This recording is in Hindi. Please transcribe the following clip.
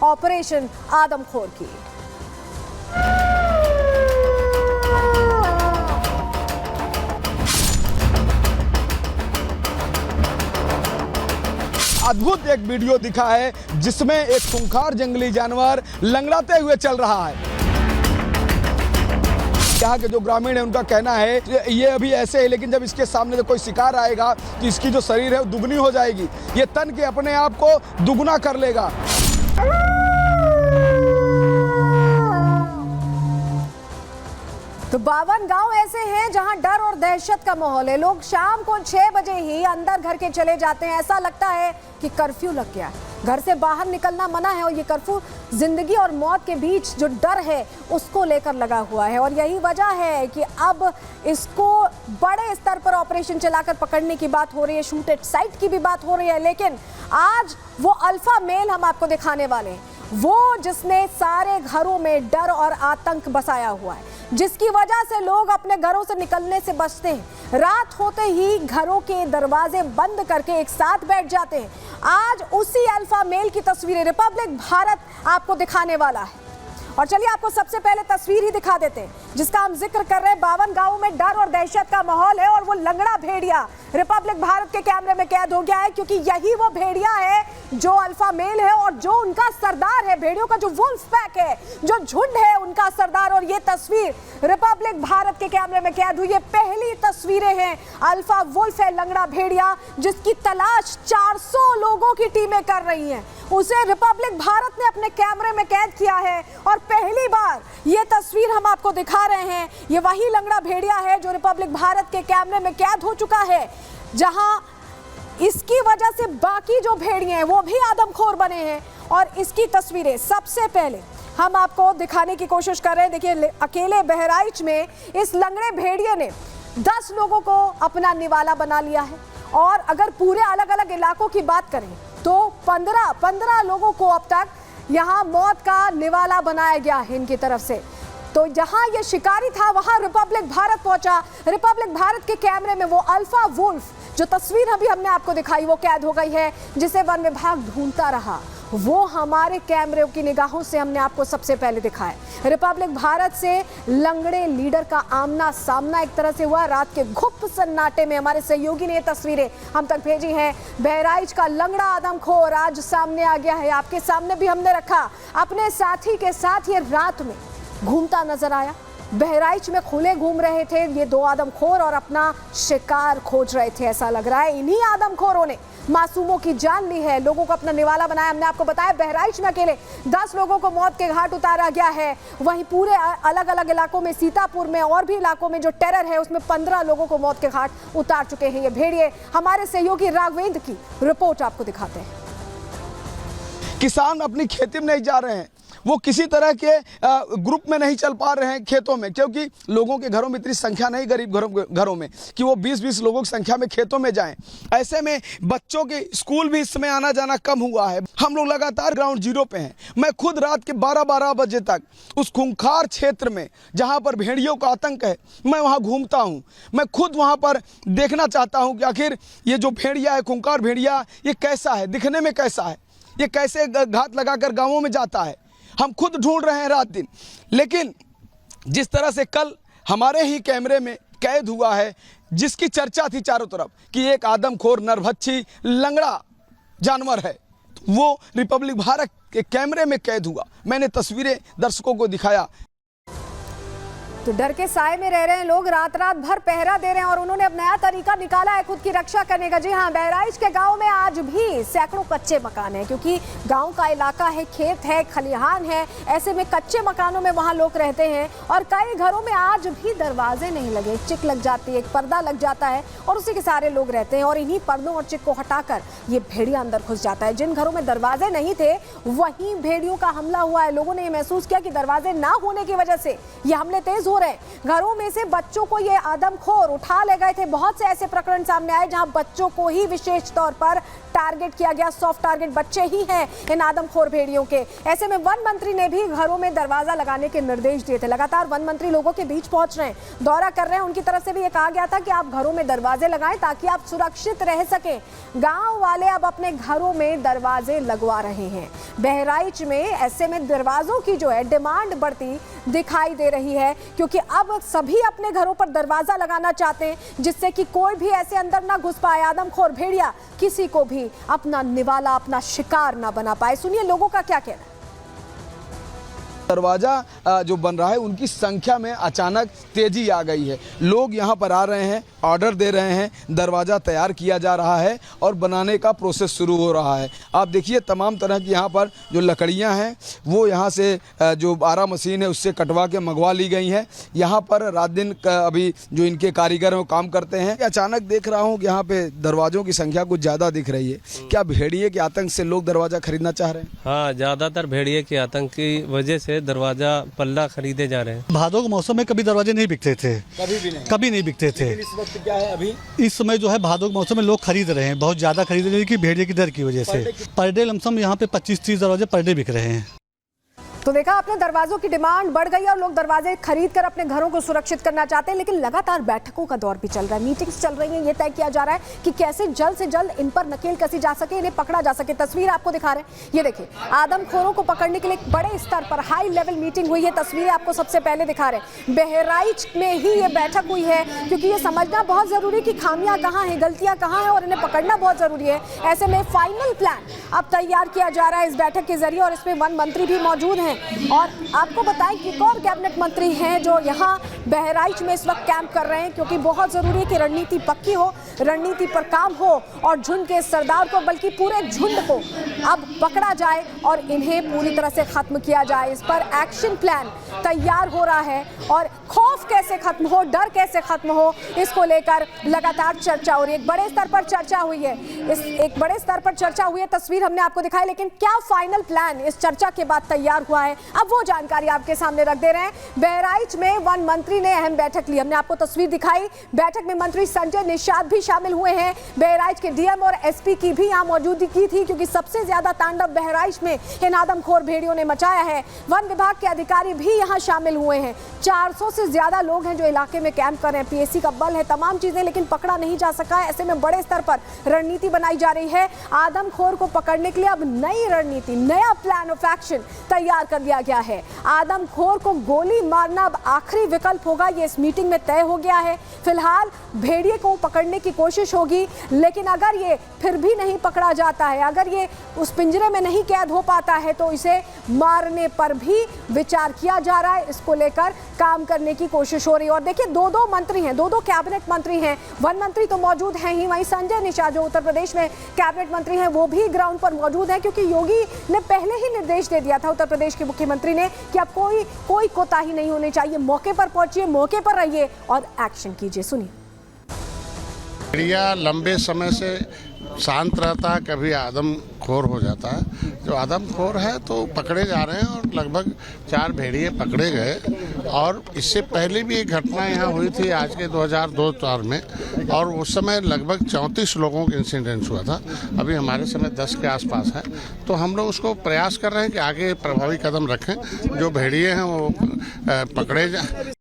ऑपरेशन आदमखोर की। अद्भुत एक वीडियो दिखा है जिसमें एक खूंखार जंगली जानवर लंगड़ाते हुए चल रहा है। यहाँ के जो ग्रामीण है उनका कहना है ये अभी ऐसे है, लेकिन जब इसके सामने कोई शिकार आएगा तो इसकी जो शरीर है वो दुगनी हो जाएगी, ये तन के अपने आप को दुगना कर लेगा। तो 52 गांव ऐसे हैं जहां डर और दहशत का माहौल है। लोग शाम को 6 बजे ही अंदर घर के चले जाते हैं। ऐसा लगता है कि कर्फ्यू लग गया है, घर से बाहर निकलना मना है। और ये कर्फ्यू जिंदगी और मौत के बीच जो डर है उसको लेकर लगा हुआ है। और यही वजह है कि अब इसको बड़े स्तर पर ऑपरेशन चलाकर पकड़ने की बात हो रही है, शूटेड साइट की भी बात हो रही है। लेकिन आज वो अल्फा मेल हम आपको दिखाने वाले हैं, वो जिसने सारे घरों में डर और आतंक बसाया हुआ है, जिसकी वजह से लोग अपने घरों से निकलने से बचते हैं। रात होते ही घरों के दरवाजे बंद करके एक साथ बैठ जाते हैं। आज उसी अल्फा मेल की तस्वीरें रिपब्लिक भारत आपको दिखाने वाला है। और चलिए आपको सबसे पहले तस्वीर ही दिखा देते हैं जिसका हम जिक्र कर रहे हैं। 52 गांवों में डर और दहशत का माहौल है और वो लंगड़ा भेड़िया रिपब्लिक भारत के कैमरे में कैद हो गया है, क्योंकि यही वो भेड़िया है जो अल्फा मेल है और जो उनका सरदार है। भेड़ियों का जो वुल्फ पैक है, जो झुंड है, उनका सरदार। और ये तस्वीर रिपब्लिक भारत के कैमरे में कैद हुई। ये पहली तस्वीरें हैं। अल्फा वुल्फ है लंगड़ा भेड़िया, जिसकी तलाश 400 लोगों की टीमें कर रही हैं। उसे रिपब्लिक भारत ने अपने कैमरे में कैद किया है और पहली बार ये तस्वीर हम आपको दिखा रहे हैं। ये वही लंगड़ा भेड़िया है जो रिपब्लिक भारत के कैमरे में कैद हो चुका है, जहां इसकी वजह से बाकी जो भेड़िए हैं वो भी आदमखोर बने हैं। और इसकी तस्वीरें सबसे पहले हम आपको दिखाने की कोशिश कर रहे हैं। देखिए, अकेले बहराइच में इस लंगड़े भेड़िए ने 10 लोगों को अपना निवाला बना लिया है। और अगर पूरे अलग अलग इलाकों की बात करें तो 15 लोगों को अब तक यहाँ मौत का निवाला बनाया गया है इनकी तरफ से। तो जहां ये शिकारी था वहां रिपब्लिक भारत पहुंचा। रिपब्लिक भारत के कैमरे में वो अल्फा वुल्फ, जो तस्वीर अभी हमने आपको दिखाई, वो कैद हो गई है, जिसे वन विभाग ढूंढता रहा। वो हमारे कैमरे की निगाहों से हमने आपको सबसे पहले दिखाया। रिपब्लिक भारत से लंगड़े लीडर का आमना सामना एक तरह से हुआ। रात के गुप्त सन्नाटे में हमारे सहयोगी ने ये तस्वीरें हम तक भेजी हैं। बहराइच का लंगड़ा आदमखोर आज सामने आ गया है। आपके सामने भी हमने रखा। अपने साथी के साथ ये रात में घूमता नजर आया। बहराइच में खुले घूम रहे थे ये 2 आदमखोर और अपना शिकार खोज रहे थे। ऐसा लग रहा है इन्हीं आदमखोरों ने मासूमों की जान ली है, लोगों को अपना निवाला बनाया। हमने आपको बताया बहराइच में अकेले 10 लोगों को मौत के घाट उतारा गया है। वहीं पूरे अलग अलग इलाकों में, सीतापुर में और भी इलाकों में जो टेरर है उसमें 15 लोगों को मौत के घाट उतार चुके हैं ये भेड़िए। हमारे सहयोगी राघवेंद्र की रिपोर्ट आपको दिखाते हैं। किसान अपनी खेती में नहीं जा रहे हैं, वो किसी तरह के ग्रुप में नहीं चल पा रहे हैं खेतों में, क्योंकि लोगों के घरों में इतनी संख्या नहीं, गरीब घरों में, कि वो 20-20 लोगों की संख्या में खेतों में जाएं। ऐसे में बच्चों के स्कूल भी इस समय आना जाना कम हुआ है। हम लोग लगातार ग्राउंड जीरो पे हैं। मैं खुद रात के 12-12 बजे तक उस खूंखार क्षेत्र में जहाँ पर भेड़ियों का आतंक है, मैं वहाँ घूमता हूँ। मैं खुद वहाँ पर देखना चाहता हूँ कि आखिर ये जो भेड़िया है, खूंखार भेड़िया, ये कैसा है, दिखने में कैसा है, ये कैसे घात लगाकर गाँवों में जाता है। हम खुद ढूंढ रहे हैं रात दिन। लेकिन जिस तरह से कल हमारे ही कैमरे में कैद हुआ है, जिसकी चर्चा थी चारों तरफ कि एक आदमखोर नरभक्षी लंगड़ा जानवर है, वो रिपब्लिक भारत के कैमरे में कैद हुआ। मैंने तस्वीरें दर्शकों को दिखाया। तो डर के साए में रह रहे हैं लोग, रात रात भर पहरा दे रहे हैं और उन्होंने अब नया तरीका निकाला है खुद की रक्षा करने का। जी हाँ, बहराइच के गांव में आज भी सैकड़ों कच्चे मकान हैं, क्योंकि गांव का इलाका है, खेत है, खलिहान है। ऐसे में कच्चे मकानों में वहां लोग रहते हैं और कई घरों में आज भी दरवाजे नहीं लगे, चिक लग जाती है, एक पर्दा लग जाता है और उसी के सारे लोग रहते हैं। और इन्हीं पर्दों और चिक को हटाकर ये भेड़िया अंदर घुस जाता है। जिन घरों में दरवाजे नहीं थे वहीं भेड़ियों का हमला हुआ है। लोगों ने ये महसूस किया कि दरवाजे ना होने की वजह से ये हमले तेज हो रहे हैं। घरों में से बच्चों को ये आदमखोर उठा ले गए थे। बहुत से ऐसे प्रकरण सामने आए जहां बच्चों को ही विशेष तौर पर टारगेट किया गया। सॉफ्ट टारगेट बच्चे ही हैं इन आदमखोर भेड़ियों के। ऐसे में वन मंत्री ने भी घरों में दरवाजा लगाने के निर्देश दिए थे। लगातार वन मंत्री लोगों के बीच पहुंच रहे हैं, दौरा कर रहे हैं। उनकी तरफ से भी ये कहा गया था कि आप घरों में दरवाजे लगाएं ताकि आप सुरक्षित रह सकें। गांव वाले अब अपने घरों में दरवाजे लगवा रहे हैं। बहराइच में ऐसे में दरवाजों की जो है डिमांड बढ़ती दिखाई दे रही है, क्योंकि अब सभी अपने घरों पर दरवाजा लगाना चाहते हैं जिससे कि कोई भी ऐसे अंदर ना घुस पाए, आदमखोर भेड़िया किसी को भी अपना निवाला, अपना शिकार ना बना पाए। सुनिए लोगों का क्या कहना है। दरवाज़ा जो बन रहा है उनकी संख्या में अचानक तेजी आ गई है। लोग यहाँ पर आ रहे हैं, ऑर्डर दे रहे हैं, दरवाज़ा तैयार किया जा रहा है और बनाने का प्रोसेस शुरू हो रहा है। आप देखिए तमाम तरह की यहाँ पर जो लकड़ियाँ हैं वो यहाँ से जो 12 मशीन है उससे कटवा के मंगवा ली गई हैं। यहाँ पर रात दिन अभी जो इनके कारीगर हैं वो काम करते हैं। अचानक देख रहा हूँ कि यहाँ पे दरवाज़ों की संख्या कुछ ज़्यादा दिख रही है। क्या भेड़िए के आतंक से लोग दरवाज़ा खरीदना चाह रहे हैं? हाँ, ज़्यादातर भेड़िए के आतंक की वजह से दरवाजा पल्ला खरीदे जा रहे हैं। भादों के मौसम में कभी दरवाजे नहीं बिकते थे, कभी नहीं बिकते थे। इस वक्त क्या है अभी? इस समय जो है भादों के मौसम में लोग खरीद रहे हैं, बहुत ज्यादा खरीद रहे हैं कि भेड़िए की दर की वजह से। पर डे लमसम यहाँ पे 25-30 दरवाजे पर डे बिक रहे हैं। तो देखा आपने, दरवाजों की डिमांड बढ़ गई और लोग दरवाजे खरीद कर अपने घरों को सुरक्षित करना चाहते हैं। लेकिन लगातार बैठकों का दौर भी चल रहा है, मीटिंग्स चल रही हैं। ये तय किया जा रहा है कि कैसे जल्द से जल्द इन पर नकेल कसी जा सके, इन्हें पकड़ा जा सके। तस्वीर आपको दिखा रहे हैं, ये देखिए आदमखोरों को पकड़ने के लिए एक बड़े स्तर पर हाई लेवल मीटिंग हुई है। तस्वीरें आपको सबसे पहले दिखा रहे हैं। बहराइच में ही ये बैठक हुई है, क्योंकि ये समझना बहुत जरूरी है कि खामियां कहाँ हैं, गलतियां कहाँ हैं और इन्हें पकड़ना बहुत जरूरी है। ऐसे में फाइनल प्लान अब तैयार किया जा रहा है इस बैठक के जरिए और इसमें वन मंत्री भी मौजूद हैं। और आपको बताएं कि एक और कैबिनेट मंत्री हैं जो यहाँ बहराइच में इस वक्त कैंप कर रहे हैं, क्योंकि बहुत जरूरी है कि रणनीति पक्की हो, रणनीति पर काम हो और झुंड के सरदार को बल्कि पूरे झुंड को अब पकड़ा जाए और इन्हें पूरी तरह से खत्म किया जाए। इस पर एक्शन प्लान तैयार हो रहा है और खौफ कैसे खत्म हो, डर कैसे खत्म हो, इसको लेकर लगातार चर्चा हो रही है। एक बड़े स्तर पर चर्चा हुई है, एक बड़े स्तर पर चर्चा हुई है। तस्वीर हमने आपको दिखाई, लेकिन क्या फाइनल प्लान इस चर्चा के बाद तैयार हुआ है, अब वो जानकारी आपके सामने रख दे रहे हैं। बहराइच में वन मंत्री ने अहम बैठक ली, हमने आपको तस्वीर दिखाई। बैठक में मंत्री संजय निषाद भी शामिल हुए हैं। बहराइच के डीएम और एसपी की भी यहाँ मौजूदगी थी, क्योंकि सबसे ज्यादा तांडव बहराइच में इन आदमखोर भेड़ियों ने मचाया है। वन विभाग के अधिकारी भी यहाँ शामिल हुए हैं। 400 से ज्यादा लोग हैं जो इलाके में कैंप कर रहे हैं। पीएसी का बल है, तमाम चीजें, लेकिन पकड़ा नहीं जा सका है। ऐसे में बड़े स्तर पर रणनीति बनाई जा रही है। आदमखोर को पकड़ने के लिए अब नई रणनीति, नया प्लान ऑफ एक्शन तैयार कर दिया गया है। आदमखोर को गोली मारना अब आखिरी विकल्प होगा, ये इस मीटिंग में तय हो गया है। फिलहाल भेड़िए को पकड़ने की कोशिश होगी, लेकिन अगर ये फिर भी नहीं पकड़ा जाता है, अगर ये उस पिंजरे में नहीं कैद हो पाता है, तो इसे मारने पर भी विचार किया जा रहा है। इसको लेकर काम करने की कोशिश हो रही है। और देखिए दो मंत्री हैं, दो कैबिनेट मंत्री हैं। वन मंत्री तो मौजूद हैं ही, वहीं संजय निषाद जो उत्तर प्रदेश में कैबिनेट मंत्री हैं वो भी ग्राउंड पर मौजूद हैं, क्योंकि योगी ने पहले ही निर्देश दे दिया था उत्तर प्रदेश के मुख्यमंत्री ने कि अब कोई कोताही नहीं होनी चाहिए। मौके पर पहुंचिए, मौके पर रहिए और एक्शन कीजिए। सुनिए। भेड़िया लंबे समय से शांत रहता है, कभी आदमखोर हो जाता है। जो आदमखोर है तो पकड़े जा रहे हैं और लगभग 4 भेड़िए पकड़े गए। और इससे पहले भी एक घटना यहाँ हुई थी आज के 2002 में, और उस समय लगभग 34 लोगों का इंसिडेंट हुआ था। अभी हमारे समय 10 के आसपास है। तो हम लोग उसको प्रयास कर रहे हैं कि आगे प्रभावी कदम रखें, जो भेड़िए हैं वो पकड़े जाए।